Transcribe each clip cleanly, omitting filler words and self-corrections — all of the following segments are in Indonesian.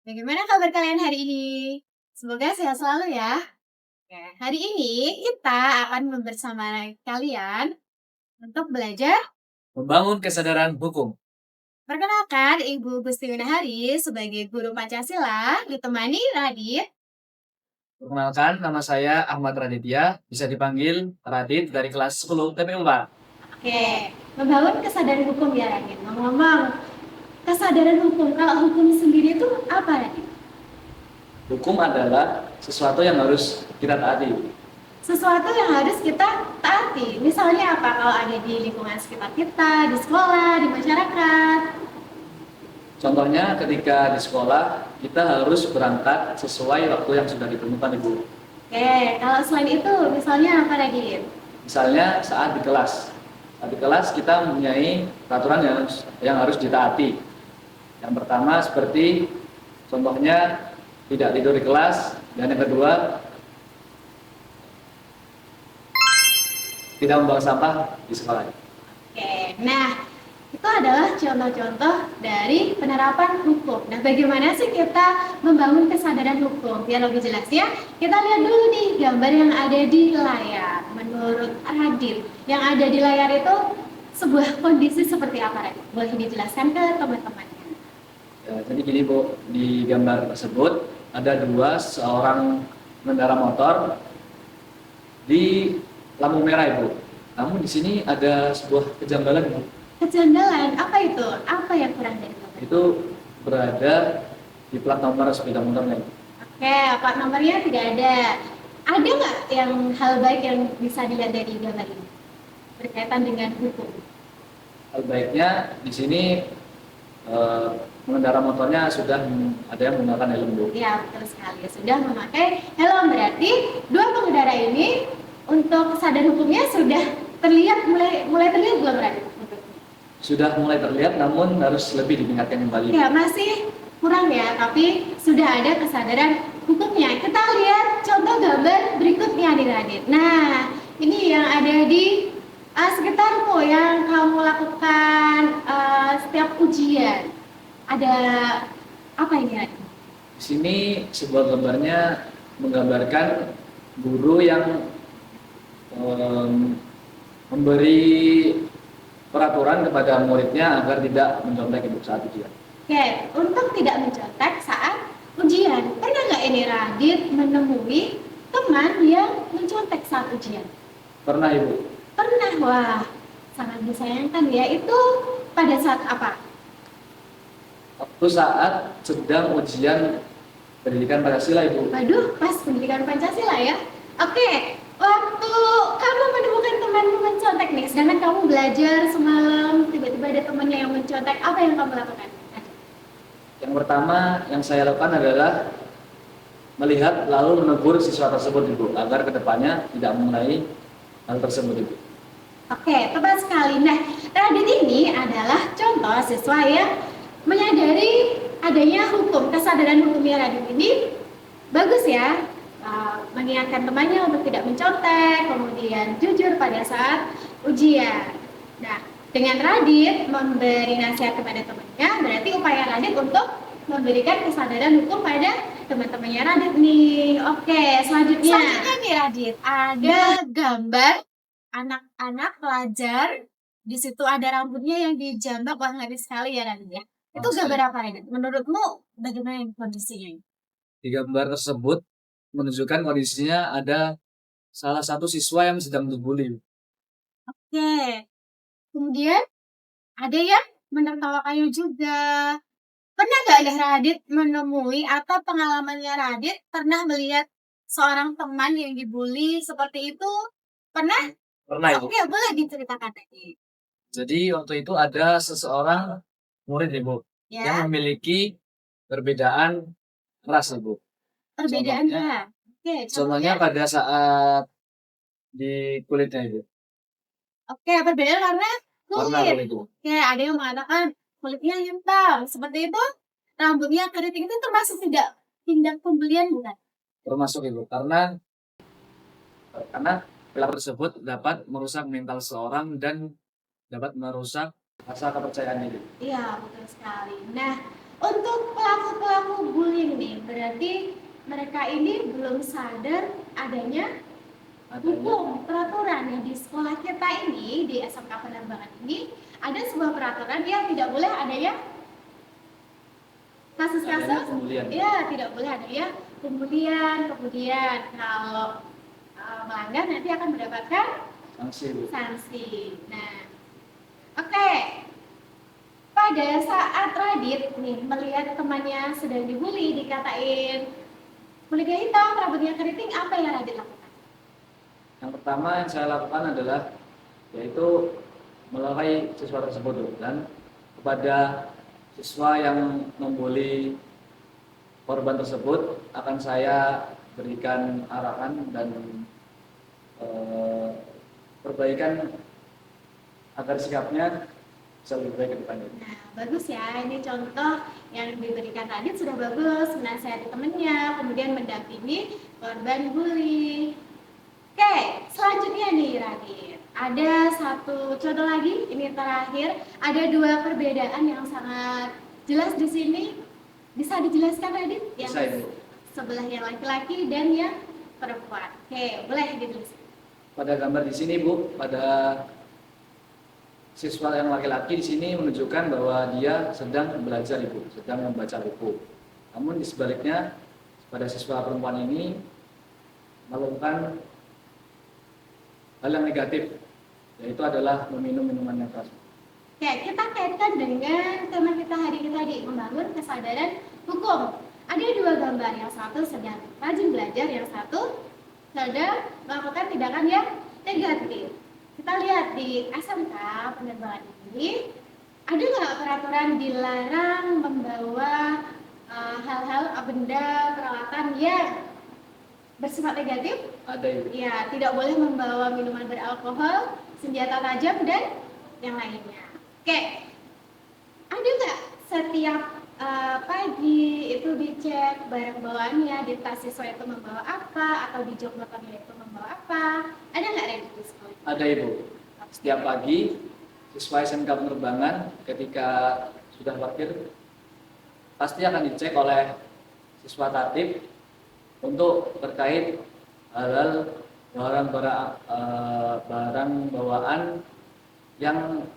Bagaimana kabar kalian hari ini? Semoga sehat selalu ya. Oke, hari ini kita akan bersama kalian untuk belajar. Membangun kesadaran hukum. Perkenalkan, Ibu Gusti Winahari sebagai guru Pancasila, ditemani Radit. Perkenalkan, nama saya Ahmad Raditya, bisa dipanggil Radit dari kelas 10 TPU 4. Oke, membangun kesadaran hukum ya Radit. Ngomong-ngomong, kesadaran hukum, kalau hukum sendiri itu apa Radit? Hukum adalah sesuatu yang harus kita taati. Sesuatu yang harus kita taati. Misalnya apa? Kalau ada di lingkungan sekitar kita, di sekolah, di masyarakat. Contohnya ketika di sekolah, kita harus berangkat sesuai waktu yang sudah ditentukan Ibu. Oke, kalau selain itu, misalnya apa lagi? Misalnya saat di kelas. Saat di kelas kita mempunyai peraturan yang harus ditaati. Yang pertama seperti contohnya tidak tidur di kelas, dan yang kedua tidak membuang sampah di sekolah. Oke, nah itu adalah contoh-contoh dari penerapan hukum. Nah, bagaimana sih kita membangun kesadaran hukum? Biar lebih jelas ya, kita lihat dulu nih gambar yang ada di layar. Menurut Radit, yang ada di layar itu sebuah kondisi seperti apa, Radit? Boleh dijelaskan ke teman-temannya? Ya, jadi gini Bu, di gambar tersebut ada seorang pengendara motor di lampu merah Ibu. Namun di sini ada sebuah kejanggalan Bu. Kejanggalan, apa itu? Apa yang kurang dari gambar? Itu berada di plat nomor sepeda motornya. Oke, plat nomornya tidak ada. Ada nggak yang hal baik yang bisa dilihat dari gambar ini berkaitan dengan hukum? Hal baiknya di sini eh, pengendara motornya sudah ada yang menggunakan helm Bu. Ya, betul sekali. Sudah memakai helm, berarti dua pengendara ini untuk kesadaran hukumnya sudah terlihat mulai terlihat belum, Radit? Sudah mulai terlihat, namun harus lebih ditingkatkan kembali. Ya, masih kurang ya, tapi sudah ada kesadaran hukumnya. Kita lihat contoh gambar berikutnya nih, Radit. Nah, ini yang ada di sekitarmu yang kamu lakukan setiap ujian. Ada apa ini, Radit? Di sini sebuah gambarnya menggambarkan guru yang memberi peraturan kepada muridnya agar tidak mencontek Ibu saat ujian. Oke, untuk tidak mencontek saat ujian. Pernah nggak ini Radit menemui teman yang mencontek saat ujian? Pernah Ibu? Pernah, wah sangat disayangkan ya. Itu pada saat apa? Waktu saat sedang ujian pendidikan Pancasila Ibu. Waduh, pas pendidikan Pancasila ya. Oke, waktu kamu menemukan temanmu mencontek nih, sedangkan kamu belajar semalam, tiba-tiba ada temannya yang mencontek, apa yang kamu lakukan? Yang pertama yang saya lakukan adalah melihat lalu menegur siswa tersebut Ibu agar kedepannya tidak mengenai hal tersebut Ibu. Oke, tepat sekali. Nah, Radit ini adalah contoh siswa yang menyadari adanya hukum, kesadaran hukumnya Radit ini bagus ya. Mengingatkan temannya untuk tidak mencontek, kemudian jujur pada saat ujian. Nah, dengan Radit memberi nasihat kepada temannya, berarti upaya Radit untuk memberikan kesadaran hukum pada teman-temannya Radit nih. Oke, selanjutnya. Selanjutnya nih Radit, ada gambar anak-anak pelajar, di situ ada rambutnya yang dijambak, wah ngeri sekali ya Radit ya. Itu gambar apa Radit? Menurutmu bagaimana kondisinya? Di gambar tersebut menunjukkan kondisinya ada salah satu siswa yang sedang dibully. Oke, kemudian ada yang menertawakannya juga. Pernah nggak ya Radit menemui atau pengalamannya Radit pernah melihat seorang teman yang dibully seperti itu? Pernah? Pernah Ibu. Oke, boleh diceritakan lagi. Jadi waktu itu ada seseorang murid Ibu Ya, yang memiliki perbedaan ras Ibu. perbedaannya. Oke, Contohnya pada saat di kulitnya Ibu. Oke, perbedaan karena Warna kulit. kulit Ibu. Oke, ada yang mengatakan kulitnya hitam. Seperti itu, rambutnya keriting itu termasuk tidak tindak pembelian bukan? Termasuk Ibu karena perilaku tersebut dapat merusak mental seseorang dan dapat merusak rasa kepercayaan diri. Iya, betul sekali. Nah, Untuk pelaku-pelaku bullying nih, berarti mereka ini belum sadar adanya hukum peraturan yang di sekolah kita ini, di SMK Penerbangan ini ada sebuah peraturan yang tidak boleh adanya kasus-kasus, pembulian. ya tidak boleh adanya pembulian. Kemudian kalau melanggar nanti akan mendapatkan sanksi. Nah, oke. Pada saat Radit nih melihat temannya sedang dibully, dikatain kulit hitam, rambutnya keriting, apa yang Radit lakukan? Yang pertama yang saya lakukan adalah yaitu melerai siswa tersebut, dan kepada siswa yang membuli korban tersebut akan saya berikan arahan dan perbaikan agar sikapnya bisa lebih baik ke depannya. Nah, bagus ya. Ini contoh yang diberikan Radit sudah bagus, menasihati temannya, kemudian mendampingi korban bully. Oke, selanjutnya nih Radit. Ada satu contoh lagi, ini terakhir. Ada dua perbedaan yang sangat jelas di sini. Bisa dijelaskan Radit? Yang Bisa, Ibu. Sebelah yang laki-laki dan yang perempuan. Oke, boleh dijelaskan. Pada gambar di sini, Bu, pada siswa yang laki-laki di sini menunjukkan bahwa dia sedang belajar, Ibu, sedang membaca buku. Namun di sebaliknya, pada siswa perempuan ini melakukan hal yang negatif, yaitu adalah meminum minuman yang keras. Oke, kita kaitkan dengan tema kita hari ini tadi, membangun kesadaran hukum. Ada dua gambar, yang satu sedang rajin belajar, yang satu sedang melakukan tindakan yang negatif. Kita lihat di SMK Penerbangan ini, ada nggak peraturan dilarang membawa hal-hal, benda, peralatan yang bersifat negatif? Ada, Ibu. Ya, tidak boleh membawa minuman beralkohol, senjata tajam, dan yang lainnya. Oke, ada nggak setiap pagi itu dicek barang bawaannya, di tas siswa itu membawa apa, atau di jok motornya itu membawa apa? Ada nggak Randy di sekolah? Ada, Ibu. Setiap pagi siswa SMK Penerbangan ketika sudah parkir pasti akan dicek oleh siswa tatip untuk terkait hal-hal barang bawaan yang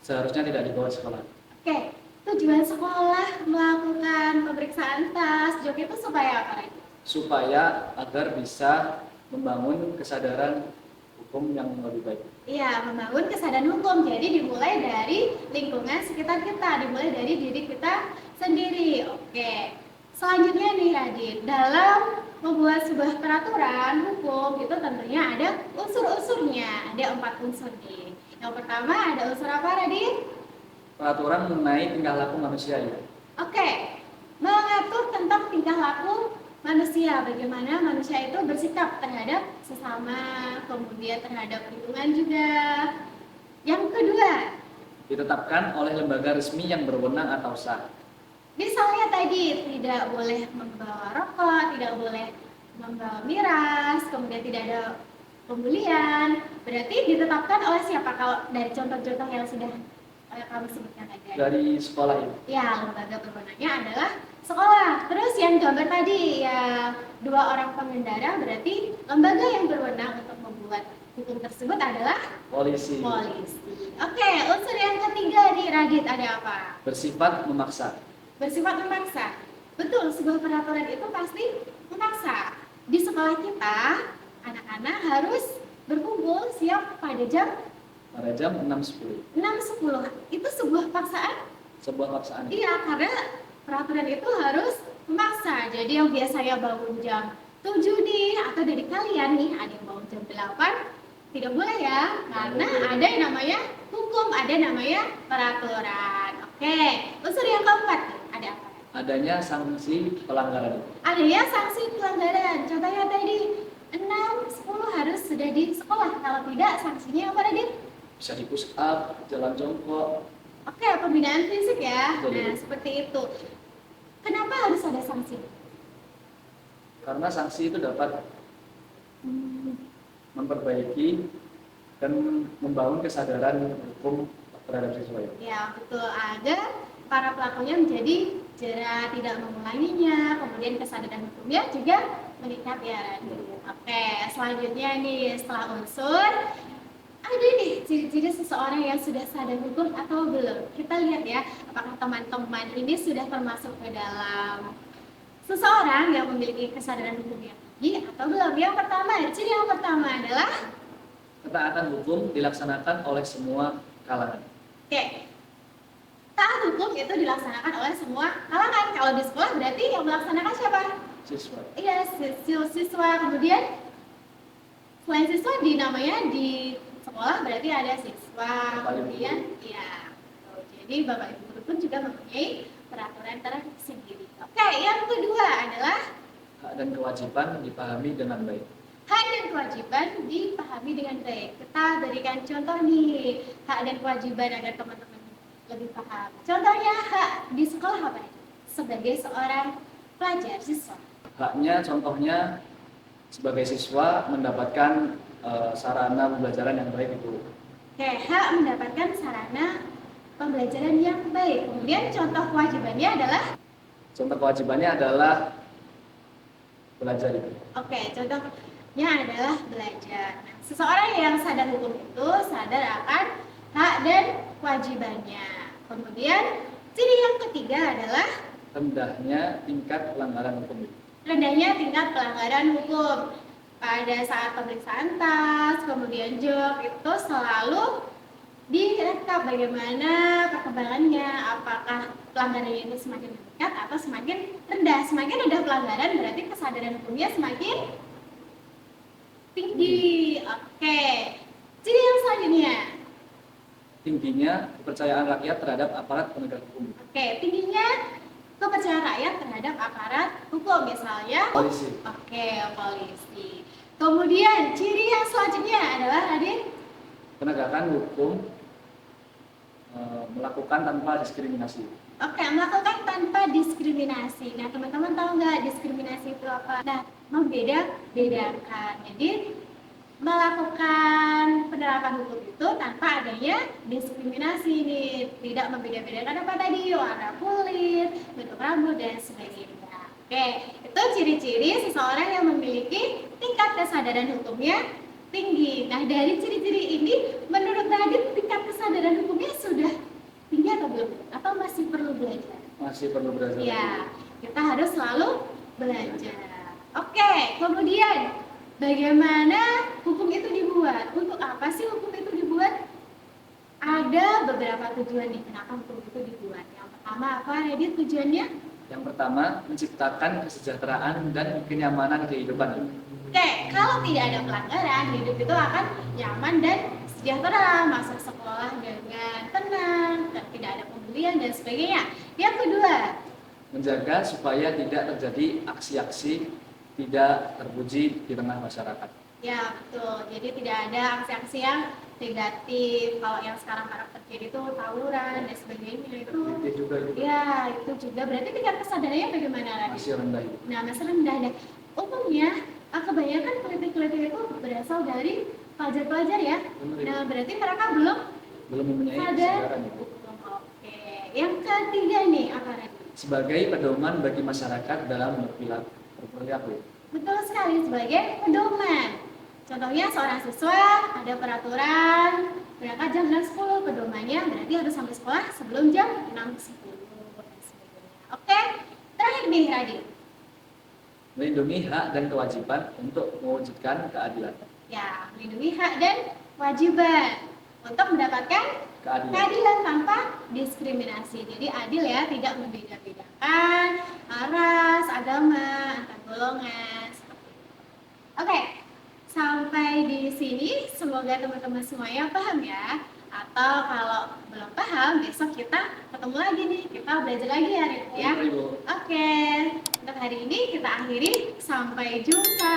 seharusnya tidak dibawa sekolah. Oke, tujuan sekolah melakukan pemeriksaan tas, jok itu supaya apa lagi? Supaya agar bisa membangun kesadaran hukum yang lebih baik. Iya, membangun kesadaran hukum. Jadi dimulai dari lingkungan sekitar kita, dimulai dari diri kita sendiri. Oke. Selanjutnya nih Radit, dalam membuat sebuah peraturan hukum itu tentunya ada unsur-unsurnya, ada 4 unsur nih. Yang pertama ada unsur apa Radit? Peraturan mengenai tingkah laku manusia, ya. Oke, mengatur tentang tingkah laku manusia, bagaimana manusia itu bersikap terhadap sesama, kemudian terhadap lingkungan juga. Yang kedua, Ditetapkan oleh lembaga resmi yang berwenang atau sah. misalnya tadi tidak boleh membawa rokok, tidak boleh membawa miras, kemudian tidak ada pembulian. Berarti ditetapkan oleh siapa kalau dari contoh-contoh yang sudah kamu sebutkan tadi? Dari sekolah ini. Ya, lembaga berwenangnya adalah sekolah. Terus yang gambar tadi ya 2 orang pengendara, berarti lembaga yang berwenang untuk membuat hukum tersebut adalah Polisi. Oke, unsur yang ketiga nih Radit ada apa? Bersifat memaksa. Bersifat memaksa. Betul, sebuah peraturan itu pasti memaksa. Di sekolah kita, anak-anak harus berkumpul siap pada jam 6.10. 6.10. Itu sebuah paksaan? Sebuah paksaan. Iya, karena peraturan itu harus memaksa. Jadi yang biasanya bangun jam 7 nih, atau dari kalian nih ada yang bangun jam 8, tidak boleh ya, karena ada yang namanya hukum, ada namanya peraturan. Oke, unsur yang keempat ada apa? Adanya sanksi pelanggaran. Adanya sanksi pelanggaran. Contohnya tadi 6.10 harus sudah di sekolah. Kalau tidak, sanksinya apa Radit? Bisa di push up, jalan jongkok. Oke, pembinaan fisik ya. Betul. Nah, seperti itu. Kenapa harus ada sanksi? Karena sanksi itu dapat memperbaiki dan membangun kesadaran hukum terhadap siswa itu. Ya, betul. Agar para pelakunya menjadi jerah, tidak mengulanginya, kemudian kesadaran hukumnya juga meningkat ya Radit. Oke, selanjutnya nih setelah unsur, ada nih ciri-ciri seseorang yang sudah sadar hukum atau belum. Kita lihat ya, apakah teman-teman ini sudah termasuk ke dalam seseorang yang memiliki kesadaran hukum yang tinggi atau belum. Yang pertama, ciri yang pertama adalah Ketaatan hukum dilaksanakan oleh semua kalangan. oke, taat hukum itu dilaksanakan oleh semua kalangan. Kalau di sekolah berarti yang melaksanakan siapa? Siswa. Iya, siswa. Kemudian selain siswa namanya di sekolah berarti ada siswa. Kemudian ya, jadi bapak ibu guru pun juga mempunyai peraturan tersendiri. Oke, yang kedua adalah Hak dan kewajiban dipahami dengan baik. hak dan kewajiban dipahami dengan baik. Kita berikan contoh nih, hak dan kewajiban agar teman-teman lebih paham. Contohnya hak di sekolah apa itu? Sebagai seorang pelajar, siswa. Haknya contohnya sebagai siswa mendapatkan sarana pembelajaran yang baik itu. Oke, hak mendapatkan sarana pembelajaran yang baik. Kemudian contoh kewajibannya adalah Contoh kewajibannya adalah belajar itu. oke, contohnya adalah belajar. Nah, seseorang yang sadar hukum itu sadar akan hak dan kewajibannya. Kemudian ciri yang ketiga adalah Rendahnya tingkat pelanggaran hukum itu. rendahnya tingkat pelanggaran hukum. Pada saat pemeriksaan tas, kemudian job itu selalu direkap bagaimana perkembangannya, apakah pelanggarannya itu semakin meningkat atau semakin rendah. Semakin rendah pelanggaran berarti kesadaran hukumnya semakin tinggi. Oke, ciri yang selanjutnya. Tingginya kepercayaan rakyat terhadap aparat penegak hukum. Oke, tingginya kepercayaan rakyat terhadap aparat hukum, misalnya Polisi. oke, polisi. Kemudian ciri yang selanjutnya adalah Radin, Penegakan hukum melakukan tanpa diskriminasi. oke, melakukan tanpa diskriminasi. Nah, teman-teman tahu nggak diskriminasi itu apa? Nah, membeda-bedakan. Jadi melakukan penerapan hukum itu tanpa adanya diskriminasi nih, tidak membeda-bedakan apa tadi, warna kulit, bentuk rambut dan sebagainya. Oke, itu ciri-ciri seseorang yang memiliki tingkat kesadaran hukumnya tinggi. Nah, dari ciri-ciri ini menurut Radit tingkat kesadaran hukumnya sudah tinggi atau belum? Atau masih perlu belajar? Masih perlu belajar. Ya, kita harus selalu belajar. Oke, kemudian bagaimana hukum itu dibuat? Untuk apa sih hukum itu dibuat? Ada beberapa tujuan nih kenapa hukum itu dibuat. Yang pertama apa, Radit, tujuannya? Yang pertama, menciptakan kesejahteraan dan kenyamanan kehidupan. Oke, kalau tidak ada pelanggaran, hidup itu akan nyaman dan sejahtera, masuk sekolah dengan tenang, dan tidak ada pembulian dan sebagainya. Yang kedua, Menjaga supaya tidak terjadi aksi-aksi tidak terpuji di tengah masyarakat. ya betul, jadi tidak ada aksi-aksi yang negatif. Kalau yang sekarang marak terjadi itu tawuran dan sebagainya itu, Itu juga ya itu juga berarti tingkat kesadarannya bagaimana lagi? masih rendah itu. Nah, masih rendah dan umumnya kebanyakan kritik-kritik itu berasal dari pelajar-pelajar ya. Benar, Nah, Ibu. berarti mereka belum Belum mempunyai sadar kesadaran itu. hukum. Oke, yang ketiga nih apa lagi? Sebagai pedoman bagi masyarakat dalam berperilaku. Betul sekali, sebagai pedoman. Contohnya seorang siswa ada peraturan berangkat jam 6.10, pedomannya berarti harus sampai sekolah sebelum jam 6.10 dan sebagainya. Oke, terakhir nih Radit. Melindungi hak dan kewajiban untuk mewujudkan keadilan. Ya, melindungi hak dan kewajiban untuk mendapatkan keadilan tanpa diskriminasi. Jadi adil ya, tidak membeda-bedakan ras, agama, antar golongan. Oke, sampai di sini semoga teman-teman semuanya paham ya. Atau kalau belum paham, besok kita ketemu lagi nih, kita belajar lagi hari ini ya. Ibu. Oke, untuk hari ini kita akhiri. Sampai jumpa.